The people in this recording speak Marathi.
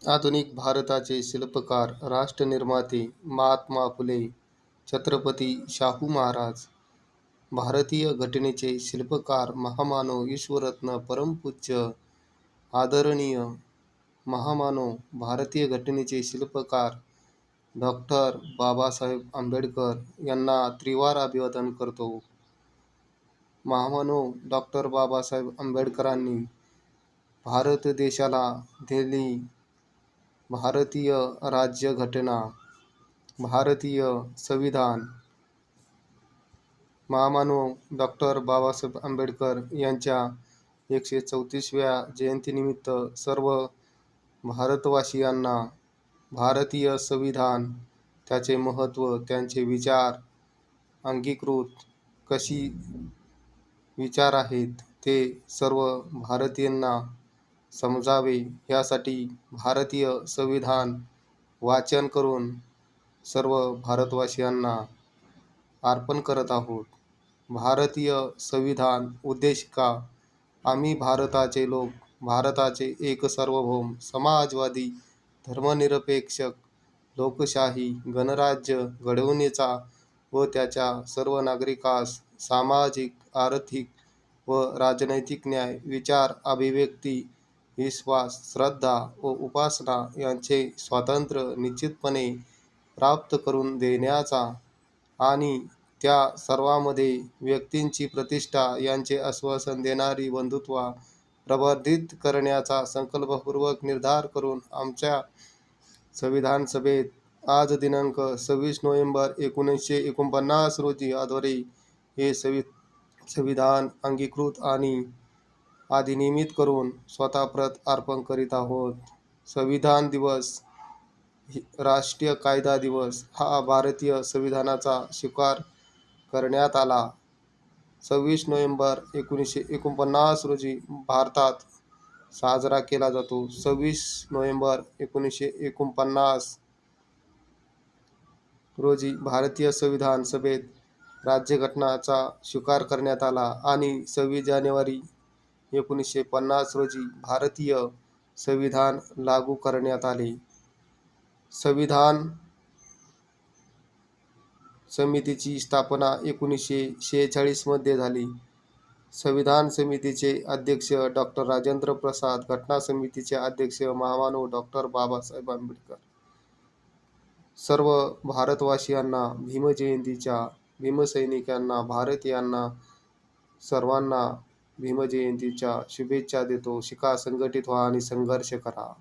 आधुनिक भारताचे शिल्पकार, राष्ट्रनिर्माते महात्मा फुले, छत्रपती शाहू महाराज, भारतीय घटनेचे शिल्पकार, महामानव, ईश्वररत्न, परमपूज्य, आदरणीय महामानव, भारतीय घटनेचे शिल्पकार डॉक्टर बाबासाहेब आंबेडकर यांना त्रिवार अभिवादन करतो. महामानव डॉक्टर बाबासाहेब आंबेडकरांनी भारत देशाला दिली भारतीय राज्यघटना, भारतीय संविधान. महामानव डॉक्टर बाबासाहेब आंबेडकर यांच्या 134व्या जयंतीनिमित्त सर्व भारतवासियांना भारतीय संविधान, त्याचे महत्त्व, त्यांचे विचार, अंगीकृत कशी विचार आहेत ते सर्व भारतीयांना समजावे यासाठी भारतीय संविधान वाचन करून सर्व भारतवासियांना अर्पण करत आहोत. भारतीय संविधान उद्देशिका. आम्ही भारताचे लोक, भारताचे एक सार्वभौम, समाजवादी, धर्मनिरपेक्ष, लोकशाही गणराज्य घडवण्याचा व त्याच्या सर्व नागरिकास सामाजिक, आर्थिक व राजनैतिक न्याय, विचार, अभिव्यक्ती, विश्वास, श्रद्धा व उपासना यांचे स्वातंत्र्य निश्चितपणे प्राप्त करून देण्याचा आणि त्या सर्वांमध्ये व्यक्तींची प्रतिष्ठा यांचे आश्वासन देणारी बंधुत्व प्रवर्धित करण्याचा संकल्पपूर्वक निर्धार करून आमच्या संविधान सभेत आज दिनांक 26 नोव्हेंबर 1949 रोजी आद्वारे हे संविधान अंगीकृत आणि अधिनियमित करून स्वतः प्रत अर्पण करीत आहोत. संविधान दिवस, राष्ट्रीय कायदा दिवस हा भारतीय संविधानाचा स्वीकार करण्यात आला 26 नोव्हेंबर 1949 रोजी भारतात साजरा केला जातो. 26 नोव्हेंबर 1949 रोजी भारतीय संविधान सभेत राज्यघटनेचा स्वीकार करण्यात आला आणि 26 जानेवारी 1950 रोजी भारतीय संविधान लागू करण्यात आले. संविधान समितीची स्थापना 1946 मध्ये झाली. संविधान समितीचे अध्यक्ष डॉ. राजेंद्र प्रसाद, घटना समितीचे अध्यक्ष महामानव डॉ. बाबासाहेब आंबेडकर. सर्व भारतवासियांना भीमजयंतीच्या, भीमसैनिकांना, भारतीयांना सर्वांना भीमजयंतीच्या शुभेच्छा देतो. शिका, संघटित व्हा आणि संघर्ष करा.